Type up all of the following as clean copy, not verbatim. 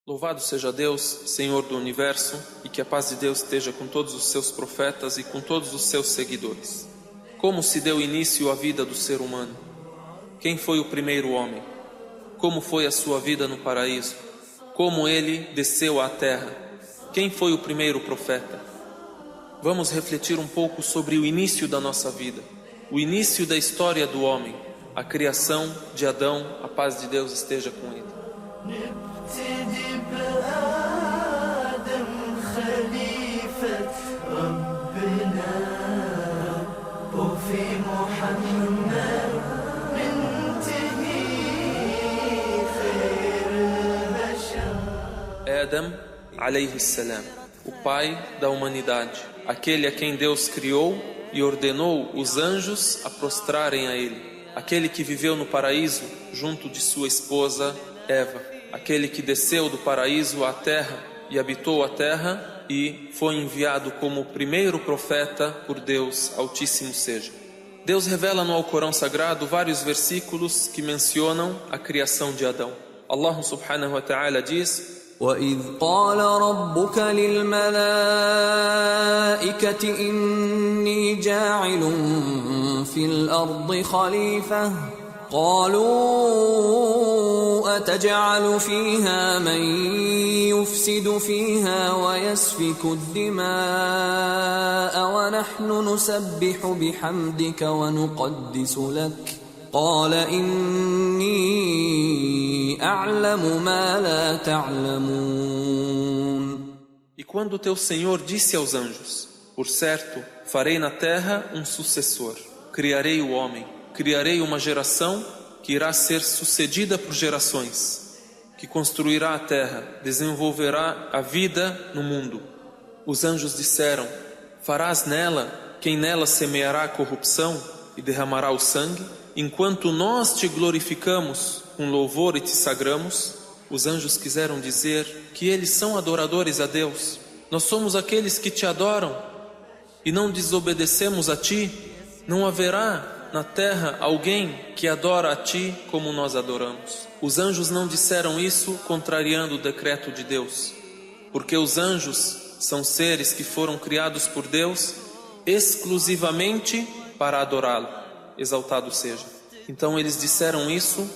Louvado seja Deus, Senhor do Universo, e que a paz de Deus esteja com todos os seus profetas e com todos os seus seguidores. Como se deu início à vida do ser humano? Quem foi o primeiro homem? Como foi a sua vida no paraíso? Como ele desceu à terra? Quem foi o primeiro profeta? Vamos refletir um pouco sobre o início da nossa vida, o início da história do homem, a criação de Adão. A paz de Deus esteja com ele. Adam, alayhi salam, o pai da humanidade, aquele a quem Deus criou e ordenou os anjos a prostrarem a ele, aquele que viveu no paraíso junto de sua esposa Eva, aquele que desceu do paraíso à terra e habitou a terra e foi enviado como o primeiro profeta por Deus Altíssimo seja. Deus revela no Alcorão Sagrado vários versículos que mencionam a criação de Adão. Allah subhanahu wa ta'ala diz: وَإِذْ قَالَ رَبُّكَ لِلْمَلَائِكَةِ إِنِّي جَاعِلٌ فِي الْأَرْضِ خَلِيفَةً قَالُوا أَتَجْعَلُ فِيهَا مَن يُفْسِدُ فِيهَا وَيَسْفِكُ الدِّمَاءَ وَنَحْنُ نُسَبِّحُ بِحَمْدِكَ وَنُقَدِّسُ لَكَ قال إني أعلم ما لا تعلمون. E quando teu Senhor disse aos anjos: por certo, farei na terra um sucessor, criarei o homem, criarei uma geração que irá ser sucedida por gerações, que construirá a terra, desenvolverá a vida no mundo. Os anjos disseram: farás nela quem nela semeará a corrupção e derramará o sangue? Enquanto nós te glorificamos com louvor e te sagramos. Os anjos quiseram dizer que eles são adoradores a Deus. Nós somos aqueles que te adoram e não desobedecemos a ti. Não haverá na terra alguém que adora a ti como nós adoramos. Os anjos não disseram isso contrariando o decreto de Deus, porque os anjos são seres que foram criados por Deus exclusivamente para adorá-lo. Exaltado seja. Então eles disseram isso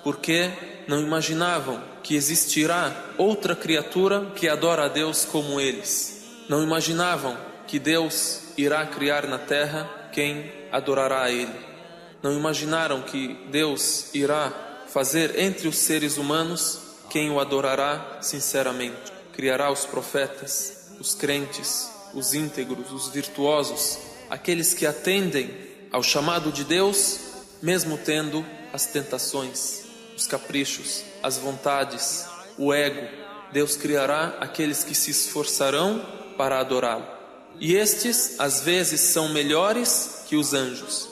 porque não imaginavam que existirá outra criatura que adora a Deus como eles. Não imaginavam que Deus irá criar na terra quem adorará a Ele. Não imaginaram que Deus irá fazer entre os seres humanos quem o adorará sinceramente. Criará os profetas, os crentes, os íntegros, os virtuosos, aqueles que atendem ao chamado de Deus, mesmo tendo as tentações, os caprichos, as vontades, o ego. Deus criará aqueles que se esforçarão para adorá-lo. E estes, às vezes, são melhores que os anjos,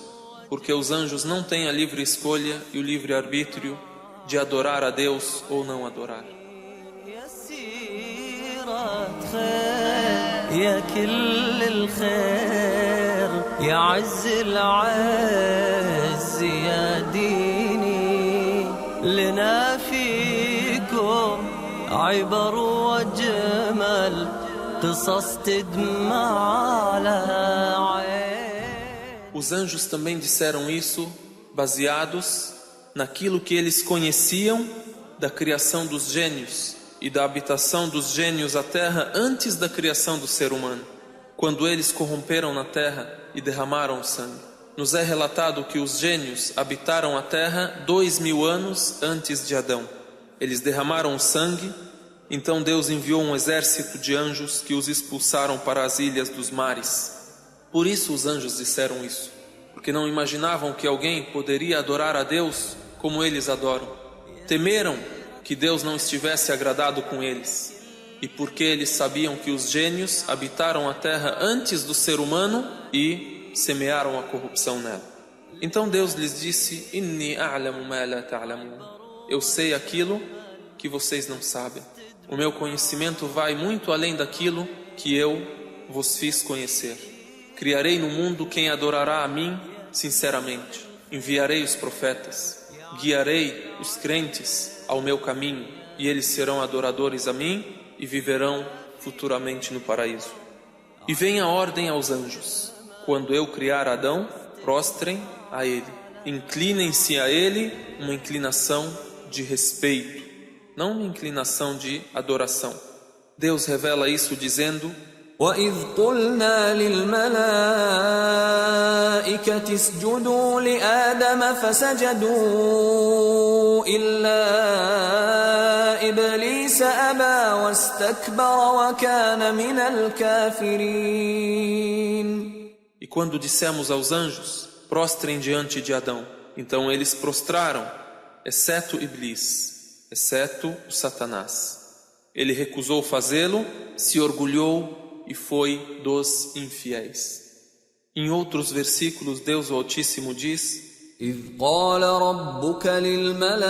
porque os anjos não têm a livre escolha e o livre arbítrio de adorar a Deus ou não adorar. يا عز العز يا ديني لنا فيكم عبر وجمل قصص تدمع على عين. Os anjos também disseram isso baseados naquilo que eles conheciam da criação dos gênios e da habitação dos gênios à terra antes da criação do ser humano, quando eles corromperam na terra e derramaram sangue. Nos é relatado que os gênios habitaram a terra 2000 anos antes de Adão. Eles derramaram o sangue, então Deus enviou um exército de anjos que os expulsaram para as ilhas dos mares. Por isso os anjos disseram isso, porque não imaginavam que alguém poderia adorar a Deus como eles adoram. Temeram que Deus não estivesse agradado com eles. E porque eles sabiam que os gênios habitaram a terra antes do ser humano e semearam a corrupção nela. Então Deus lhes disse: Inni a'lamu ma la ta'lamun. Eu sei aquilo que vocês não sabem. O meu conhecimento vai muito além daquilo que eu vos fiz conhecer. Criarei no mundo quem adorará a mim sinceramente. Enviarei os profetas, guiarei os crentes ao meu caminho, e eles serão adoradores a mim e viverão futuramente no paraíso. E vem a ordem aos anjos: quando eu criar Adão, prostrem a ele, inclinem-se a ele, uma inclinação de respeito, não uma inclinação de adoração. Deus revela isso dizendo: وَإِذْ قُلْنَا لِلْمَلَائِكَةِ اسْجُدُوا لِآدَمَ فَسَجَدُوا إِلَّا إِبْلِيسَ أَبَى وَاسْتَكْبَرَ وَكَانَ مِنَ الْكَافِرِينَ. E quando dissemos aos anjos: prostrem diante de Adão, então eles prostraram, exceto Iblis, exceto o Satanás. Ele recusou fazê-lo, se orgulhou e foi dos infiéis. Em outros versículos, Deus o Altíssimo diz: إِذْ قَالَ رَبُّكَ لِلْمَلَائِكَةِ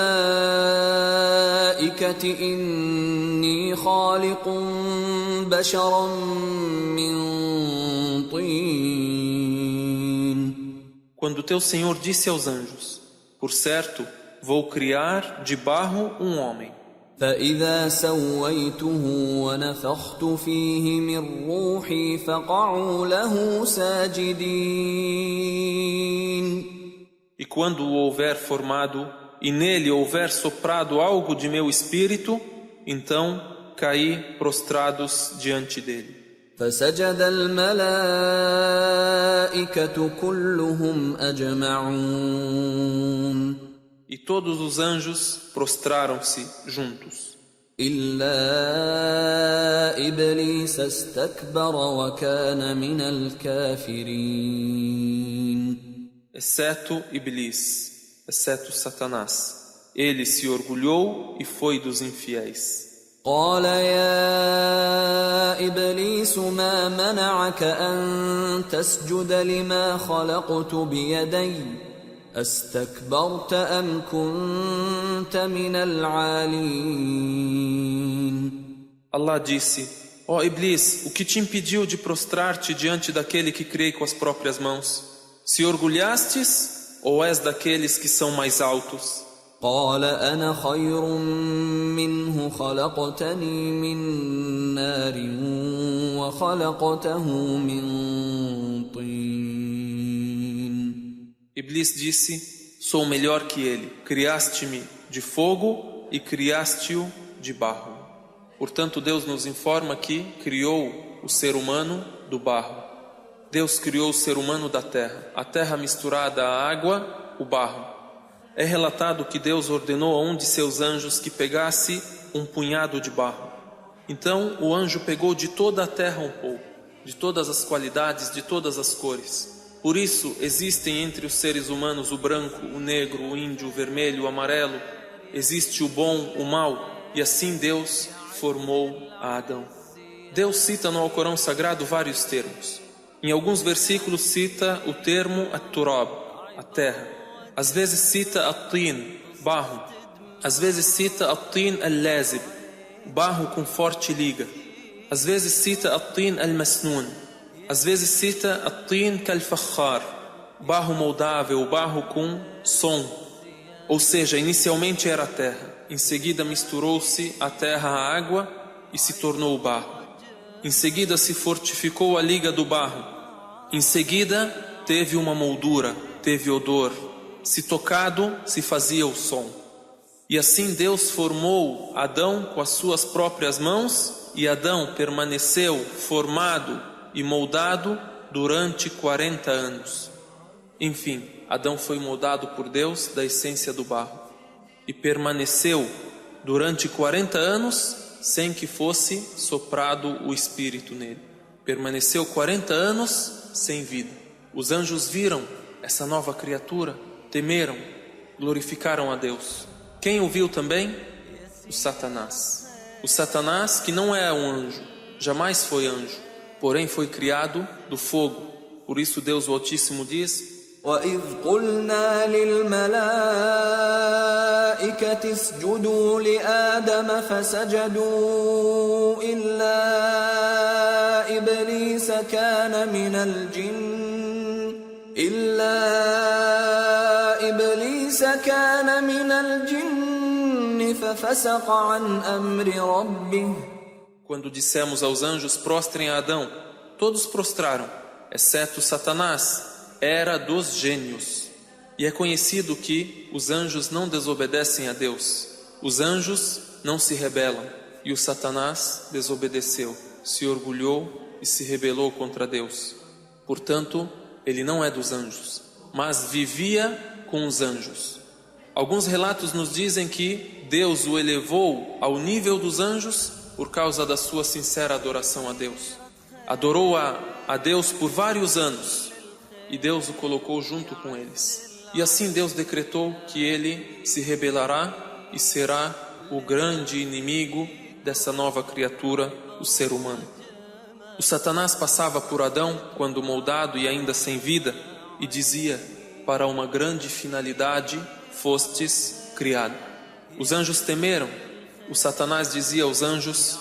إِنِّي خَالِقٌ بَشَرًا مِّن طِينٍ. Quando teu Senhor disse aos anjos: por certo, vou criar de barro um homem. فَإِذَا سَوَّيْتُهُ وَنَفَخْتُ فِيهِ مِنْ رُوحِي فَقَعُوا لَهُ سَاجِدِينَ. E quando o houver formado e nele houver soprado algo de meu espírito, então caí prostrados diante dele. فَسَجَدَ الْمَلَائِكَةُ كُلُّهُمْ أَجْمَعُونَ. E todos os anjos prostraram-se juntos. إِلَّا إِبْلِيسَ اسْتَكْبَرَ وَكَانَ مِنَ الْكَافِرِينَ. Exceto Iblis, exceto Satanás. Ele se orgulhou e foi dos infiéis. قال يا إبليس ما منعك أن تسجد لما خلقت بيدي أستكبرت أم كنت من العالين. Allah disse: ó Iblis, o que te impediu de prostrar-te diante daquele que criei com as próprias mãos? Se orgulhastes ou és daqueles que são mais altos? قال أنا خير منه خلقتني من نار وخلقته من طين. Iblis disse: sou melhor que ele. Criaste-me de fogo e criaste-o de barro. Portanto, Deus nos informa que criou o ser humano do barro. Deus criou o ser humano da terra, a terra misturada à água, o barro. É relatado que Deus ordenou a um de seus anjos que pegasse um punhado de barro. Então o anjo pegou de toda a terra um pouco, de todas as qualidades, de todas as cores. Por isso existem entre os seres humanos o branco, o negro, o índio, o vermelho, o amarelo. Existe o bom, o mal, e assim Deus formou a Adão. Deus cita no Alcorão Sagrado vários termos. Em alguns versículos cita o termo at-turab, a terra. Às vezes cita at-tin, barro. Às vezes cita at-tin al-lazib, barro com forte liga. Às vezes cita at-tin al-masnun. Às vezes cita at-tin kal-fakhar, barro moldável, barro com som. Ou seja, inicialmente era a terra. Em seguida misturou-se a terra à água e se tornou o barro. Em seguida se fortificou a liga do barro. Em seguida teve uma moldura, teve odor. Se tocado, se fazia o som. E assim Deus formou Adão com as suas próprias mãos, e Adão permaneceu formado e moldado durante 40 anos. Enfim, Adão foi moldado por Deus da essência do barro, e permaneceu durante 40 anos sem que fosse soprado o Espírito nele. Permaneceu 40 anos sem vida. Os anjos viram essa nova criatura, temeram, glorificaram a Deus. Quem o viu também? O Satanás. O Satanás, que não é um anjo, jamais foi anjo, porém foi criado do fogo. Por isso Deus o Altíssimo diz: وَإِذْ قُلْنَا لِلْمَلَائِكَةِ اسْجُدُوا لِآدَمَ فَسَجَدُوا إِلَّا إِبْلِيسَ كَانَ مِنَ الْجِنِّ ففسق عن أمر ربه. Quando dissemos aos anjos, prostrem a Adão, todos prostraram, exceto Satanás, era dos gênios. E é conhecido que os anjos não desobedecem a Deus. Os anjos não se rebelam, e o Satanás desobedeceu, se orgulhou e se rebelou contra Deus. Portanto, ele não é dos anjos, mas vivia com os anjos. Alguns relatos nos dizem que Deus o elevou ao nível dos anjos por causa da sua sincera adoração a Deus. Adorou a Deus por vários anos e Deus o colocou junto com eles. E assim Deus decretou que ele se rebelará e será o grande inimigo dessa nova criatura, o ser humano. O Satanás passava por Adão quando moldado e ainda sem vida e dizia: para uma grande finalidade fostes criado. Os anjos temeram. O Satanás dizia aos anjos: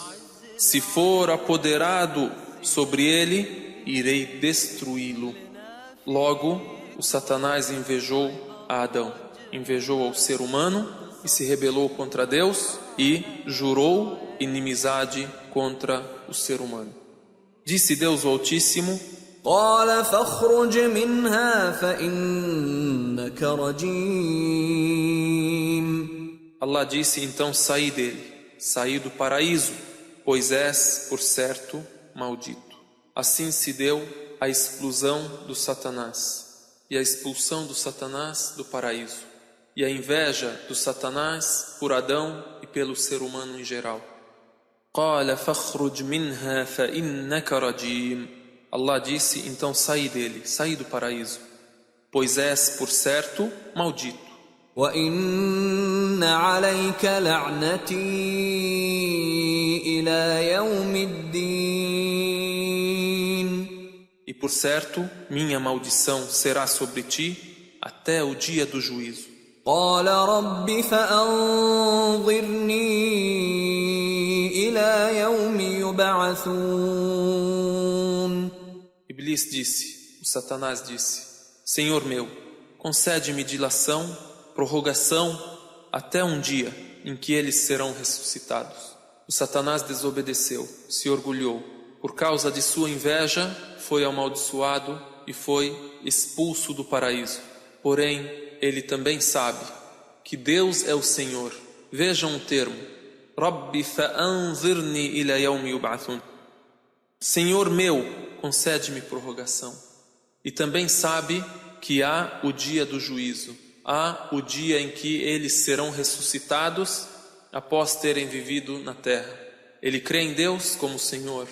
se for apoderado sobre ele, irei destruí-lo. Logo, o Satanás invejou a Adão, invejou ao ser humano e se rebelou contra Deus e jurou inimizade contra o ser humano. Disse Deus o Altíssimo: قال فاخرج منها فإنك رجيم. Allah disse: então saí dele, saí do paraíso, pois és, por certo, maldito. Assim se deu a exclusão do Satanás e a expulsão do Satanás do paraíso e a inveja do Satanás por Adão e pelo ser humano em geral. قال فاخرج منها فإنك رجيم. Allah disse: então saí dele, saí do paraíso, pois és, por certo, maldito. وَإِنَّ عَلَيْكَ لَعْنَتِي إِلَى يَوْمِ الدِّينِ. E por certo, minha maldição será sobre ti até o dia do juízo. قَالَ رَبِّ فَأَنظِرْنِي إِلَى يَوْمِ يُبْعَثُونَ. Iblis disse, o Satanás disse: Senhor meu, concede-me dilação, prorrogação, até um dia em que eles serão ressuscitados. O Satanás desobedeceu, se orgulhou. Por causa de sua inveja, foi amaldiçoado e foi expulso do paraíso. Porém, ele também sabe que Deus é o Senhor. Vejam o termo: Rabbi fa'anzirni ila yawmi yub'athun. Senhor meu, concede-me prorrogação. E também sabe que há o dia do juízo. Há o dia em que eles serão ressuscitados após terem vivido na terra. Ele crê em Deus como Senhor.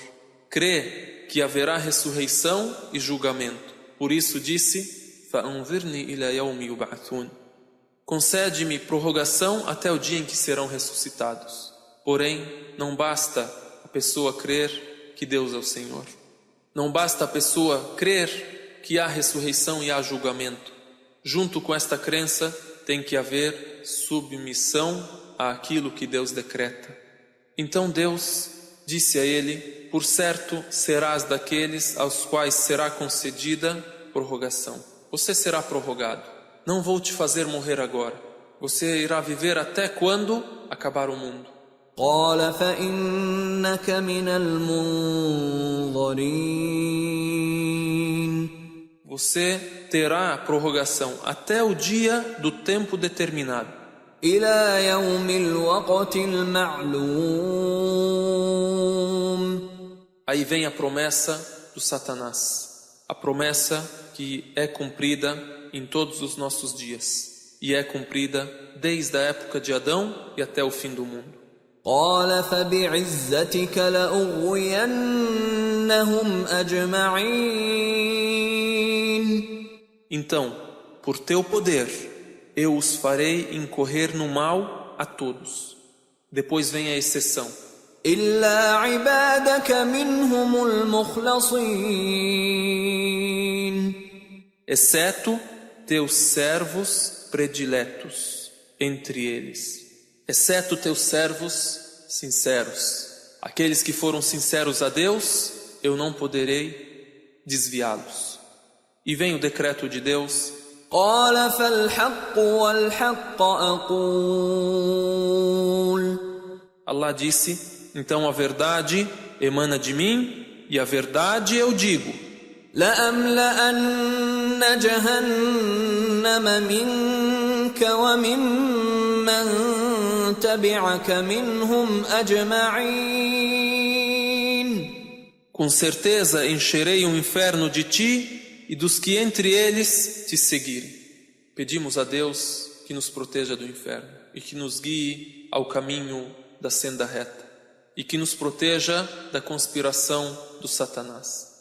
Crê que haverá ressurreição e julgamento. Por isso disse: فَأَنْظِرْنِي إِلَى يَوْمِ يُبْعَثُونَ. Concede-me prorrogação até o dia em que serão ressuscitados. Porém, não basta a pessoa crer que Deus é o Senhor. Não basta a pessoa crer que há ressurreição e há julgamento. Junto com esta crença tem que haver submissão àquilo que Deus decreta. Então Deus disse a ele: por certo serás daqueles aos quais será concedida prorrogação. Você será prorrogado. Não vou te fazer morrer agora. Você irá viver até quando acabar o mundo. قال فإنك من المنظرين. Você terá prorrogação até o dia do tempo determinado. إلى يوم الوقت المعلوم. Aí vem a promessa do Satanás. A promessa que é cumprida em todos os nossos dias. E é cumprida desde a época de Adão e até o fim do mundo. قال فبعزتك لأغوينهم أجمعين. Então, por teu poder, eu os farei incorrer no mal a todos. Depois vem a exceção. إلا عبادك منهم المخلصين. Exceto teus servos prediletos entre eles. Exceto teus servos sinceros. Aqueles que foram sinceros a Deus, eu não poderei desviá-los. E vem o decreto de Deus: قال فالحق والحق أقول. Allah disse: então a verdade emana de mim e a verdade eu digo: لأملأن جهنم منك وممن تبعك منهم أجمعين. com certeza encherei o inferno de ti e dos que entre eles te seguirem. Pedimos a Deus que nos proteja do inferno e que nos guie ao caminho da senda reta e que nos proteja da conspiração do Satanás.